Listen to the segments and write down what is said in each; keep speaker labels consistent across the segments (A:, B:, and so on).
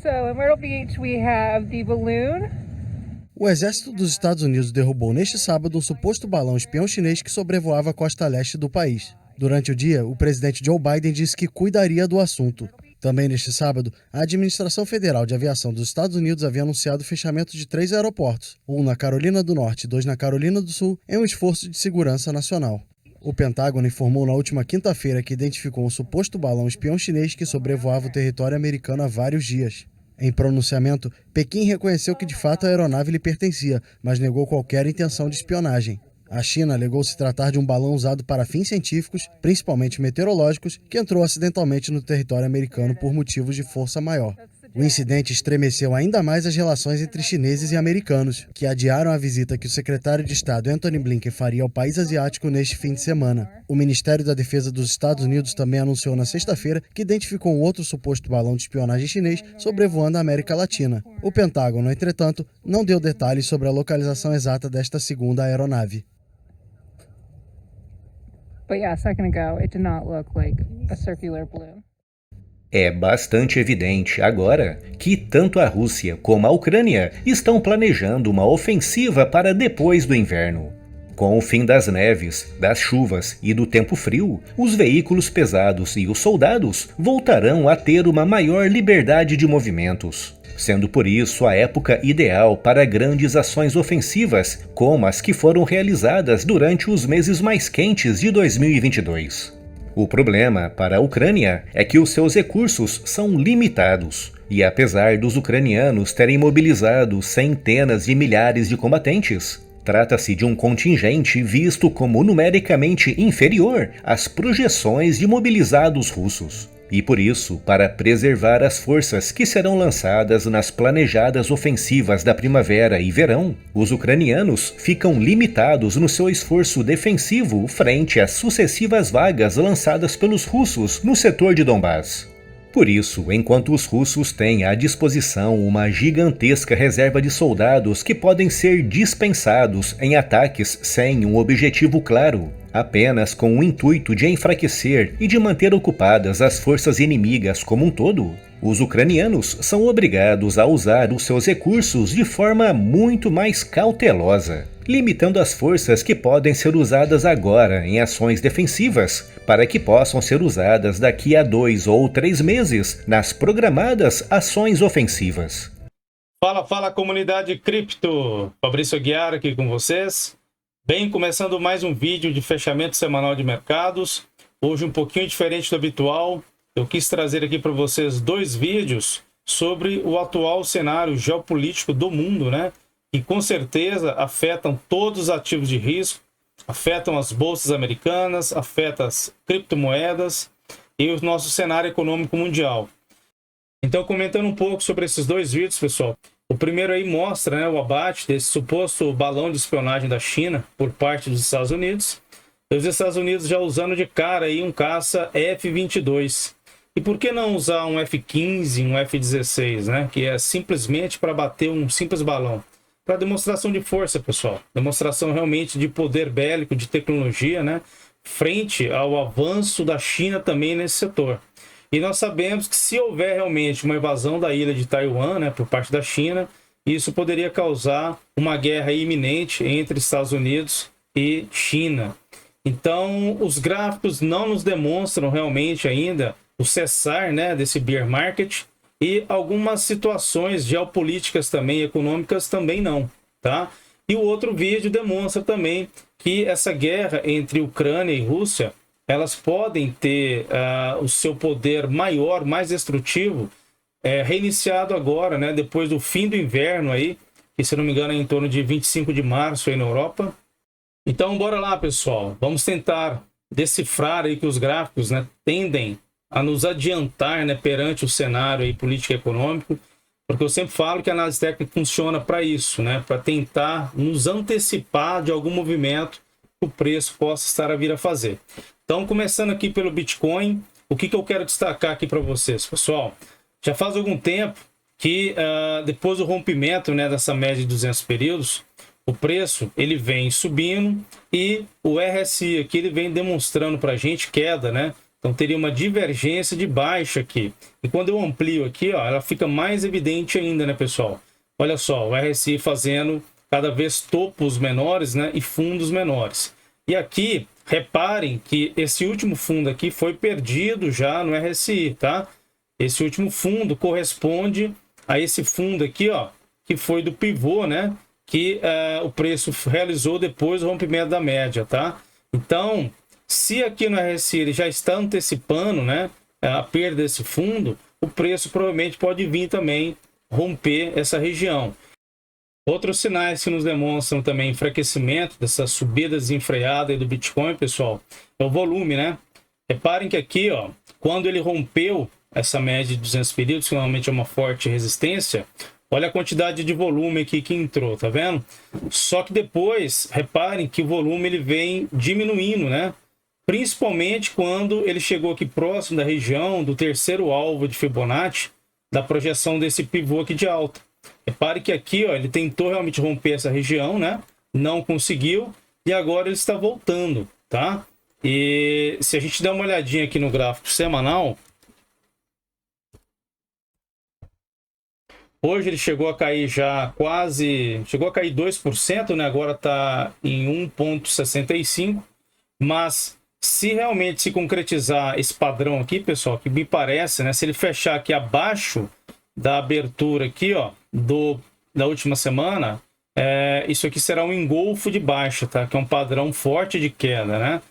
A: So in Myrtle Beach we have the balloon.
B: O exército dos Estados Unidos derrubou neste sábado um suposto balão espião chinês que sobrevoava a costa leste do país. Durante o dia, o presidente Joe Biden disse que cuidaria do assunto. Também neste sábado, a Administração Federal de Aviação dos Estados Unidos havia anunciado o fechamento de 3 aeroportos, um na Carolina do Norte e 2 na Carolina do Sul, em um esforço de segurança nacional. O Pentágono informou na última quinta-feira que identificou um suposto balão espião chinês que sobrevoava o território americano há vários dias. Em pronunciamento, Pequim reconheceu que de fato a aeronave lhe pertencia, mas negou qualquer intenção de espionagem. A China alegou se tratar de um balão usado para fins científicos, principalmente meteorológicos, que entrou acidentalmente no território americano por motivos de força maior. O incidente estremeceu ainda mais as relações entre chineses e americanos, que adiaram a visita que o secretário de Estado Antony Blinken faria ao país asiático neste fim de semana. O Ministério da Defesa dos Estados Unidos também anunciou na sexta-feira que identificou um outro suposto balão de espionagem chinês sobrevoando a América Latina. O Pentágono, entretanto, não deu detalhes sobre a localização exata desta segunda aeronave.
A: But yeah, a second ago, it did not look like a circular balloon.
C: É bastante evidente agora que tanto a Rússia como a Ucrânia estão planejando uma ofensiva para depois do inverno. Com o fim das neves, das chuvas e do tempo frio, os veículos pesados e os soldados voltarão a ter uma maior liberdade de movimentos, sendo por isso a época ideal para grandes ações ofensivas, como as que foram realizadas durante os meses mais quentes de 2022. O problema para a Ucrânia é que os seus recursos são limitados, e apesar dos ucranianos terem mobilizado centenas de milhares de combatentes, trata-se de um contingente visto como numericamente inferior às projeções de mobilizados russos. E por isso, para preservar as forças que serão lançadas nas planejadas ofensivas da primavera e verão, os ucranianos ficam limitados no seu esforço defensivo frente às sucessivas vagas lançadas pelos russos no setor de Donbás. Por isso, enquanto os russos têm à disposição uma gigantesca reserva de soldados que podem ser dispensados em ataques sem um objetivo claro, apenas com o intuito de enfraquecer e de manter ocupadas as forças inimigas como um todo, os ucranianos são obrigados a usar os seus recursos de forma muito mais cautelosa, limitando as forças que podem ser usadas agora em ações defensivas, para que possam ser usadas daqui a 2 ou 3 meses nas programadas ações ofensivas.
D: Fala comunidade cripto! Fabrício Aguiar aqui com vocês. Bem, começando mais um vídeo de fechamento semanal de mercados. Hoje um pouquinho diferente do habitual. Eu quis trazer aqui para vocês 2 vídeos sobre o atual cenário geopolítico do mundo, né? Que com certeza afetam todos os ativos de risco, afetam as bolsas americanas, afetam as criptomoedas e o nosso cenário econômico mundial. Então, comentando um pouco sobre esses 2 vídeos, pessoal. O primeiro aí mostra, né, o abate desse suposto balão de espionagem da China por parte dos Estados Unidos. E os Estados Unidos já usando de cara aí um caça F-22. E por que não usar um F-15, um F-16, né? Que é simplesmente para bater um simples balão. Para demonstração de força, pessoal. Demonstração realmente de poder bélico, de tecnologia, né? Frente ao avanço da China também nesse setor. E nós sabemos que se houver realmente uma invasão da ilha de Taiwan, né, por parte da China, isso poderia causar uma guerra iminente entre Estados Unidos e China. Então, os gráficos não nos demonstram realmente ainda o cessar, né, desse bear market, e algumas situações geopolíticas também, econômicas também não, tá? E o outro vídeo demonstra também que essa guerra entre Ucrânia e Rússia, elas podem ter o seu poder maior, mais destrutivo, reiniciado agora, né, depois do fim do inverno aí, que se não me engano é em torno de 25 de março aí na Europa. Então, bora lá, pessoal. Vamos tentar decifrar aí que os gráficos, né, tendem a nos adiantar, né, perante o cenário aí político e econômico, porque eu sempre falo que a análise técnica funciona para isso, né, para tentar nos antecipar de algum movimento que o preço possa estar a vir a fazer. Então, começando aqui pelo Bitcoin, o que eu quero destacar aqui para vocês, pessoal? Já faz algum tempo que depois do rompimento, né, dessa média de 200 períodos, o preço ele vem subindo e o RSI aqui ele vem demonstrando para a gente queda, né, Então teria uma divergência de baixa aqui. E quando eu amplio aqui, ó, ela fica mais evidente ainda, né, pessoal? Olha só, o RSI fazendo cada vez topos menores, né, e fundos menores. E aqui, reparem que esse último fundo aqui foi perdido já no RSI, tá? Esse último fundo corresponde a esse fundo aqui, ó, que foi do pivô, né? Que o preço realizou depois do rompimento da média, tá? Então, se aqui no RSI ele já está antecipando, né, a perda desse fundo, o preço provavelmente pode vir também romper essa região. Outros sinais que nos demonstram também enfraquecimento dessa subida desenfreada aí do Bitcoin, pessoal, é o volume, né? Reparem que aqui, ó, quando ele rompeu essa média de 200 períodos, que normalmente é uma forte resistência, olha a quantidade de volume aqui que entrou, tá vendo? Só que depois, reparem que o volume ele vem diminuindo, né? Principalmente quando ele chegou aqui próximo da região do terceiro alvo de Fibonacci, da projeção desse pivô aqui de alta. Repare que aqui, ó, ele tentou realmente romper essa região, né? Não conseguiu e agora ele está voltando, tá? E se a gente der uma olhadinha aqui no gráfico semanal, hoje ele chegou a cair já chegou a cair 2%, né? Agora está em 1,65, mas se realmente se concretizar esse padrão aqui, pessoal, que me parece, né? Se ele fechar aqui abaixo da abertura aqui, ó, da última semana, isso aqui será um engolfo de baixa, tá? Que é um padrão forte de queda, né?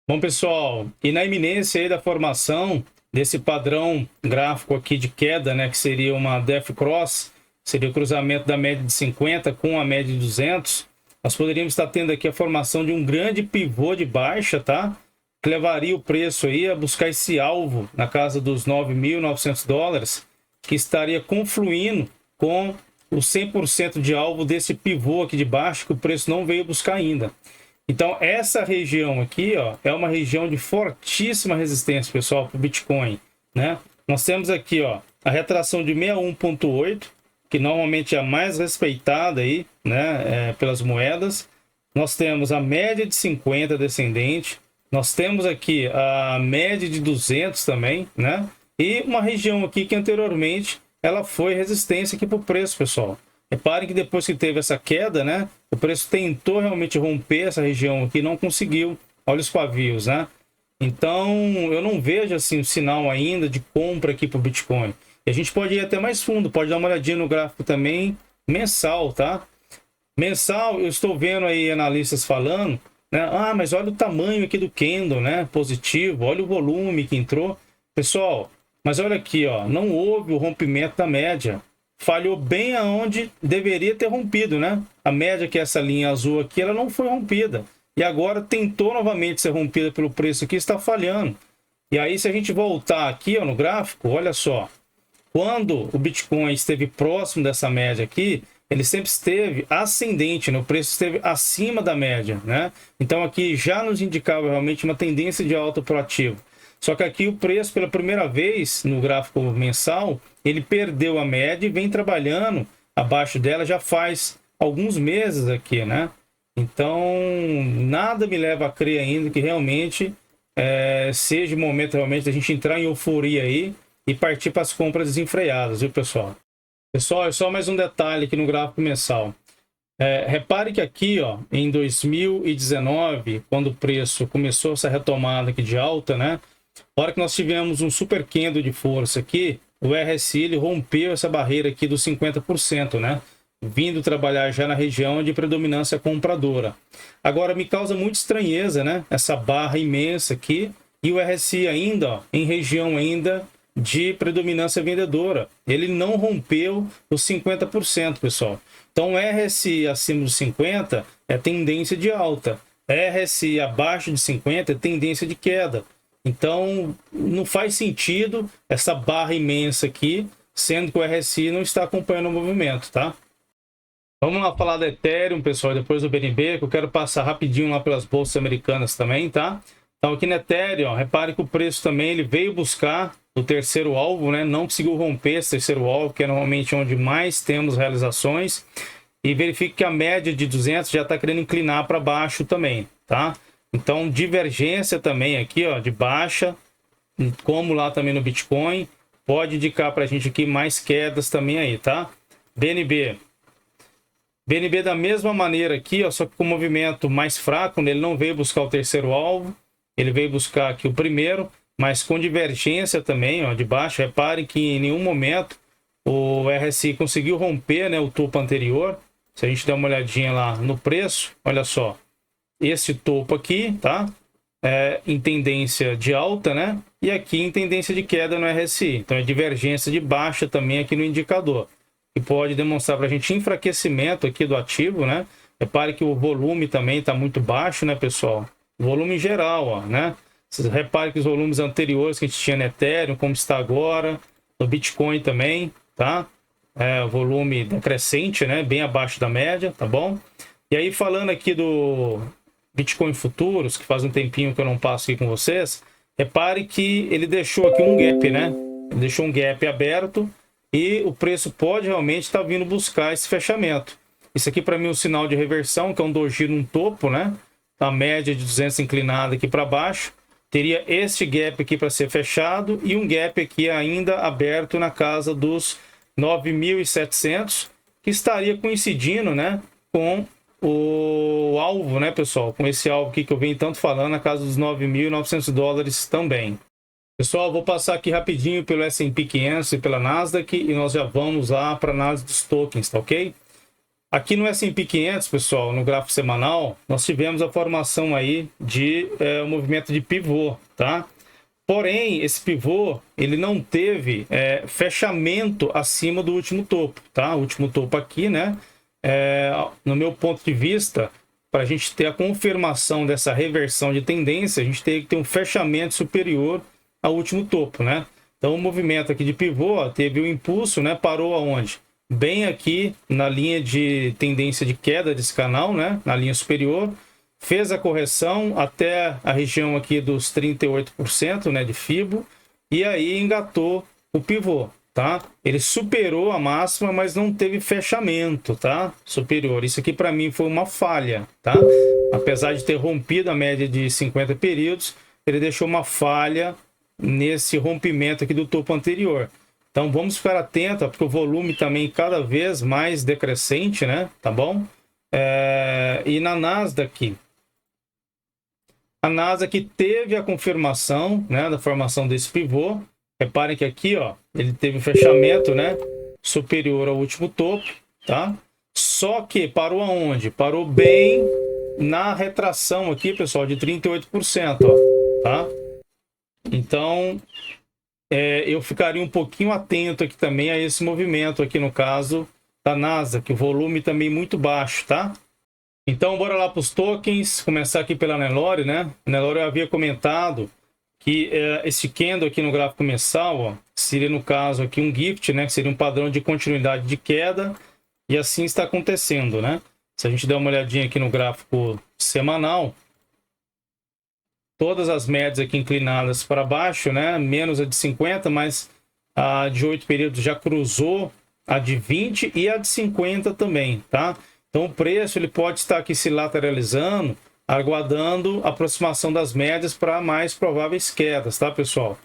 D: Bom, pessoal, e na iminência aí da formação desse padrão gráfico aqui de queda, né? Que seria uma Death Cross, seria o cruzamento da média de 50 com a média de 200, nós poderíamos estar tendo aqui a formação de um grande pivô de baixa, tá? Que levaria o preço aí a buscar esse alvo na casa dos 9.900 dólares, que estaria confluindo com o 100% de alvo desse pivô aqui de baixo, que o preço não veio buscar ainda. Então, essa região aqui, ó, é uma região de fortíssima resistência, pessoal, para o Bitcoin, né? Nós temos aqui, ó, a retração de 61,8, que normalmente é a mais respeitada aí, né, pelas moedas. Nós temos a média de 50 descendente. Nós temos aqui a média de 200 também, né? E uma região aqui que anteriormente ela foi resistência aqui para o preço, pessoal. Reparem que depois que teve essa queda, né, o preço tentou realmente romper essa região aqui, não conseguiu. Olha os pavios, né? Então, eu não vejo assim um sinal ainda de compra aqui para o Bitcoin. E a gente pode ir até mais fundo, pode dar uma olhadinha no gráfico também mensal, tá? Mensal, eu estou vendo aí analistas falando, né? Ah, mas olha o tamanho aqui do candle, né? Positivo, olha o volume que entrou. Pessoal, mas olha aqui, ó, não houve o rompimento da média. Falhou bem aonde deveria ter rompido, né? A média, que é essa linha azul aqui, ela não foi rompida. E agora tentou novamente ser rompida pelo preço aqui, está falhando. E aí, se a gente voltar aqui, ó, no gráfico, olha só. Quando o Bitcoin esteve próximo dessa média aqui, ele sempre esteve ascendente, né? O preço esteve acima da média, né? Então aqui já nos indicava realmente uma tendência de alta pro ativo. Só que aqui o preço, pela primeira vez no gráfico mensal, ele perdeu a média e vem trabalhando abaixo dela já faz alguns meses aqui, né? Então, nada me leva a crer ainda que realmente seja o momento realmente da gente entrar em euforia aí e partir para as compras desenfreadas, viu, pessoal? Pessoal, é só mais um detalhe aqui no gráfico mensal. Repare que aqui, ó, em 2019, quando o preço começou essa retomada aqui de alta, né? A hora que nós tivemos um super candle de força aqui, o RSI ele rompeu essa barreira aqui dos 50%, né? Vindo trabalhar já na região de predominância compradora. Agora, me causa muita estranheza, né? Essa barra imensa aqui e o RSI ainda, ó, em região ainda de predominância vendedora. Ele não rompeu os 50%, pessoal. Então, RSI acima dos 50 é tendência de alta. RSI abaixo de 50 é tendência de queda. Então, não faz sentido essa barra imensa aqui, sendo que o RSI não está acompanhando o movimento, tá? Vamos lá falar da Ethereum, pessoal, depois do BNB, que eu quero passar rapidinho lá pelas bolsas americanas também, tá? Então, aqui na Ethereum, ó, repare que o preço também ele veio buscar o terceiro alvo, né? Não conseguiu romper esse terceiro alvo, que é normalmente onde mais temos realizações. E verifique que a média de 200 já está querendo inclinar para baixo também, tá? Então, divergência também aqui, ó, de baixa, como lá também no Bitcoin, pode indicar para a gente aqui mais quedas também aí, tá? BNB. BNB da mesma maneira aqui, ó, só que com movimento mais fraco, né? Ele não veio buscar o terceiro alvo, ele veio buscar aqui o primeiro, mas com divergência também, ó, de baixo. Reparem que em nenhum momento o RSI conseguiu romper, né, o topo anterior. Se a gente der uma olhadinha lá no preço, olha só, esse topo aqui, tá? Em tendência de alta, né? E aqui em tendência de queda no RSI. Então é divergência de baixa também aqui no indicador, que pode demonstrar para a gente enfraquecimento aqui do ativo, né? Repare que o volume também está muito baixo, né, pessoal? O volume em geral, ó, né? Vocês reparem que os volumes anteriores que a gente tinha no Ethereum, como está agora, no Bitcoin também, tá? Volume decrescente, né? Bem abaixo da média, tá bom? E aí, falando aqui do Bitcoin Futuros, que faz um tempinho que eu não passo aqui com vocês, repare que ele deixou aqui um gap, né? Ele deixou um gap aberto e o preço pode realmente estar vindo buscar esse fechamento. Isso aqui para mim é um sinal de reversão, que é um doji num topo, né? A média de 200 inclinada aqui para baixo. Teria este gap aqui para ser fechado e um gap aqui ainda aberto na casa dos 9.700, que estaria coincidindo, né, com o alvo, né, pessoal? Com esse alvo aqui que eu venho tanto falando, na casa dos 9.900 dólares também. Pessoal, vou passar aqui rapidinho pelo S&P 500 e pela Nasdaq e nós já vamos lá para a análise dos tokens, tá ok? Aqui no S&P 500, pessoal, no gráfico semanal, nós tivemos a formação aí de um movimento de pivô, tá? Porém, esse pivô, ele não teve fechamento acima do último topo, tá? O último topo aqui, né? No meu ponto de vista, para a gente ter a confirmação dessa reversão de tendência, a gente tem que ter um fechamento superior ao último topo, né? Então, o movimento aqui de pivô, ó, teve um impulso, né? Parou aonde? Bem aqui na linha de tendência de queda desse canal, né? Na linha superior. Fez a correção até a região aqui dos 38%, né? De FIBO. E aí engatou o pivô, tá? Ele superou a máxima, mas não teve fechamento, tá? Superior. Isso aqui para mim foi uma falha, tá? Apesar de ter rompido a média de 50 períodos, ele deixou uma falha nesse rompimento aqui do topo anterior. Então vamos ficar atento, porque o volume também cada vez mais decrescente, né? Tá bom? E na Nasdaq, a Nasdaq teve a confirmação, né, da formação desse pivô. Reparem que aqui, ó, ele teve um fechamento, né, superior ao último topo, tá? Só que parou aonde? Parou bem na retração aqui, pessoal, de 38%, ó, tá? Então, eu ficaria um pouquinho atento aqui também a esse movimento aqui no caso da Nasdaq, o volume também muito baixo, tá? Então, bora lá para os tokens, começar aqui pela Nelore, né? A Nelore eu havia comentado que esse candle aqui no gráfico mensal, ó, seria no caso aqui um gift, né? Que seria um padrão de continuidade de queda, e assim está acontecendo, né? Se a gente der uma olhadinha aqui no gráfico semanal, todas as médias aqui inclinadas para baixo, né? Menos a de 50, mas a de 8 períodos já cruzou a de 20 e a de 50 também, tá? Então o preço ele pode estar aqui se lateralizando, aguardando a aproximação das médias para mais prováveis quedas, tá, pessoal?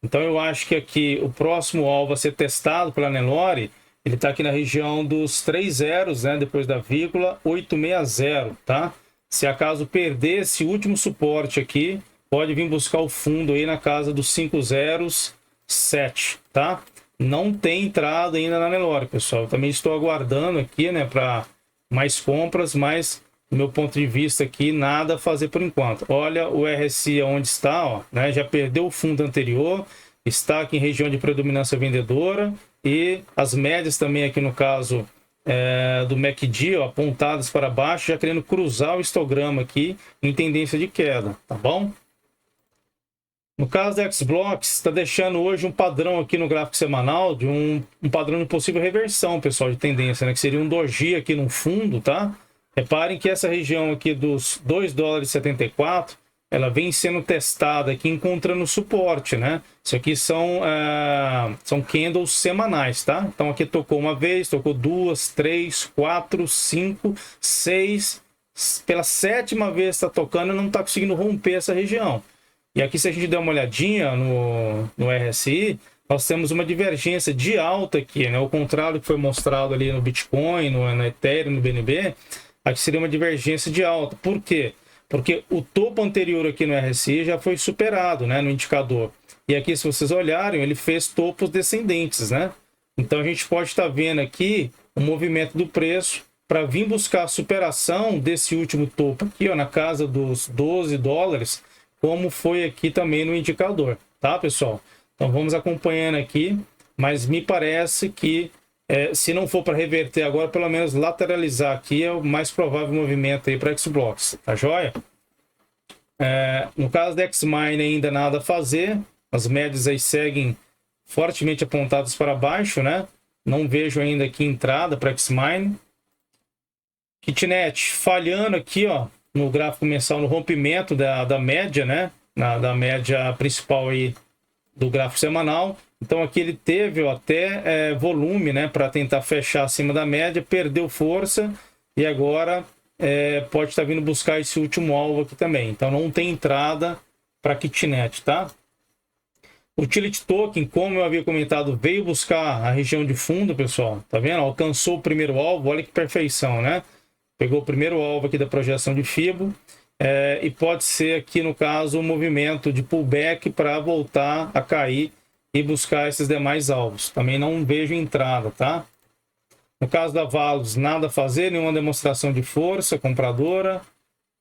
D: Então eu acho que aqui o próximo alvo a ser testado pela Nelore, ele está aqui na região dos 3 zeros, né? Depois da vírgula, 860, tá? Se acaso perder esse último suporte aqui, pode vir buscar o fundo aí na casa dos 507, tá? Não tem entrada ainda na Nelore, pessoal. Eu também estou aguardando aqui, né, para mais compras, mas do meu ponto de vista aqui, nada a fazer por enquanto. Olha o RSI onde está, ó, né? Já perdeu o fundo anterior, está aqui em região de predominância vendedora e as médias também aqui no caso do MACD, ó, apontadas para baixo, já querendo cruzar o histograma aqui em tendência de queda, tá bom? No caso da Xblocks, está deixando hoje um padrão aqui no gráfico semanal de um padrão de possível reversão, pessoal, de tendência, né? Que seria um doji aqui no fundo, tá? Reparem que essa região aqui dos 2 dólares e 74, ela vem sendo testada aqui, encontrando suporte, né? Isso aqui são candles semanais, tá? Então aqui tocou uma vez, tocou 2, 3, 4, 5, 6, pela 7ª vez está tocando e não está conseguindo romper essa região. E aqui, se a gente der uma olhadinha no RSI, nós temos uma divergência de alta aqui, né? O contrário que foi mostrado ali no Bitcoin, no Ethereum, no BNB, aqui seria uma divergência de alta. Por quê? Porque o topo anterior aqui no RSI já foi superado, né, no indicador. E aqui, se vocês olharem, ele fez topos descendentes, né? Então a gente pode estar vendo aqui o movimento do preço para vir buscar a superação desse último topo aqui, ó, na casa dos 12 dólares, como foi aqui também no indicador, tá, pessoal? Então vamos acompanhando aqui, mas me parece que se não for para reverter agora, pelo menos lateralizar aqui é o mais provável movimento aí para Xblocks, tá joia? No caso da Xmine ainda nada a fazer, as médias aí seguem fortemente apontadas para baixo, né? Não vejo ainda aqui entrada para Xmine. Kitnet falhando aqui, ó, no gráfico mensal, no rompimento da média, né? Da média principal aí do gráfico semanal. Então aqui ele teve até volume, né, para tentar fechar acima da média, perdeu força e agora pode estar vindo buscar esse último alvo aqui também. Então não tem entrada para Kitnet, tá? O Utility Token, como eu havia comentado, veio buscar a região de fundo, pessoal. Tá vendo? Alcançou o primeiro alvo, olha que perfeição, né? Pegou o primeiro alvo aqui da projeção de Fibo. E pode ser aqui, no caso, um movimento de pullback para voltar a cair e buscar esses demais alvos. Também não vejo entrada, tá? No caso da Valos, nada a fazer, nenhuma demonstração de força compradora.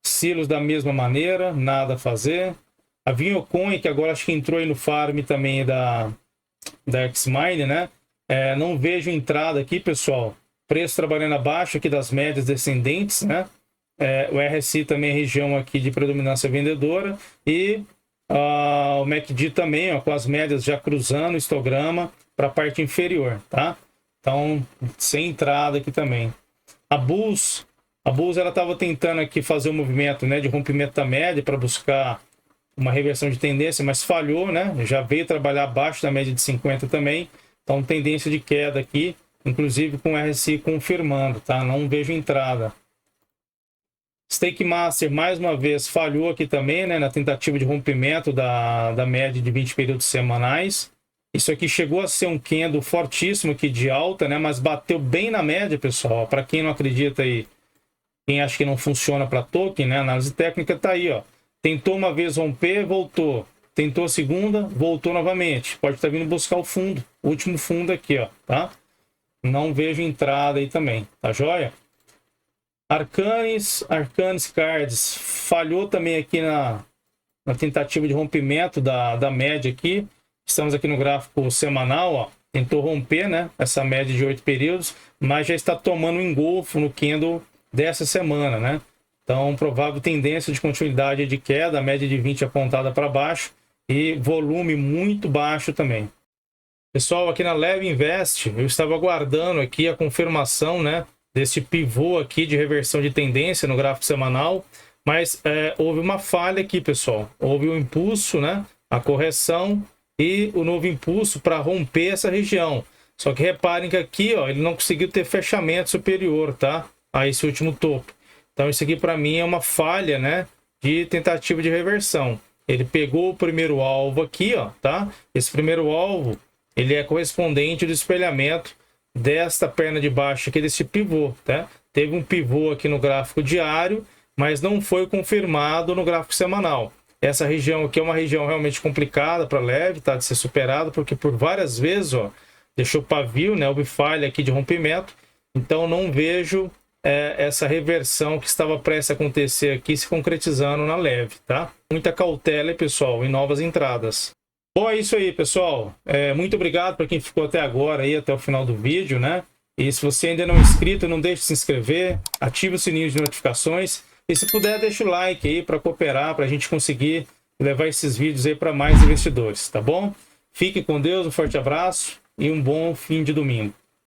D: Silos da mesma maneira, nada a fazer. A Vinhocoin, que agora acho que entrou aí no farm também da Xmine, né? Não vejo entrada aqui, pessoal. Preço trabalhando abaixo aqui das médias descendentes, né? O RSI também é região aqui de predominância vendedora. E o MACD também, ó, com as médias já cruzando o histograma para a parte inferior, tá? Então, sem entrada aqui também. A Bulls ela estava tentando aqui fazer um movimento, né, de rompimento da média para buscar uma reversão de tendência, mas falhou, né? Já veio trabalhar abaixo da média de 50 também. Então, tendência de queda aqui, inclusive com o RSI confirmando, tá? Não vejo entrada. Stake Master, mais uma vez, falhou aqui também, né, na tentativa de rompimento da média de 20 períodos semanais. Isso aqui chegou a ser um candle fortíssimo aqui de alta, né, mas bateu bem na média, pessoal. Para quem não acredita aí, quem acha que não funciona para token, né, a análise técnica tá aí, ó. Tentou uma vez romper, voltou. Tentou a segunda, voltou novamente. Pode estar vindo buscar o fundo, o último fundo aqui, ó, tá? Não vejo entrada aí também, tá joia? Arcanis Cards falhou também aqui na tentativa de rompimento da média aqui. Estamos aqui no gráfico semanal, ó. Tentou romper, né, essa média de 8 períodos, mas já está tomando um engolfo no candle dessa semana, né? Então, provável tendência de continuidade de queda, a média de 20 apontada para baixo e volume muito baixo também. Pessoal, aqui na Leve Invest, eu estava aguardando aqui a confirmação, né, desse pivô aqui de reversão de tendência no gráfico semanal, mas houve uma falha aqui, pessoal. Houve um impulso, né, a correção e o novo impulso para romper essa região. Só que reparem que aqui, ó, ele não conseguiu ter fechamento superior, tá, a esse último topo. Então isso aqui para mim é uma falha, né, de tentativa de reversão. Ele pegou o primeiro alvo aqui, ó, tá? Esse primeiro alvo, ele é correspondente do espelhamento desta perna de baixo aqui, desse pivô, tá? Teve um pivô aqui no gráfico diário, mas não foi confirmado no gráfico semanal. Essa região aqui é uma região realmente complicada para Leve, tá? De ser superada, porque por várias vezes, ó, deixou pavio, né? Houve falha aqui de rompimento. Então não vejo essa reversão que estava prestes a acontecer aqui se concretizando na Leve, tá? Muita cautela, pessoal, em novas entradas. Bom, é isso aí, pessoal. Muito obrigado para quem ficou até agora, aí, até o final do vídeo, né? E se você ainda não é inscrito, não deixe de se inscrever, ative o sininho de notificações e se puder, deixa o like aí para cooperar, para a gente conseguir levar esses vídeos aí para mais investidores, tá bom? Fique com Deus, um forte abraço e um bom fim de domingo.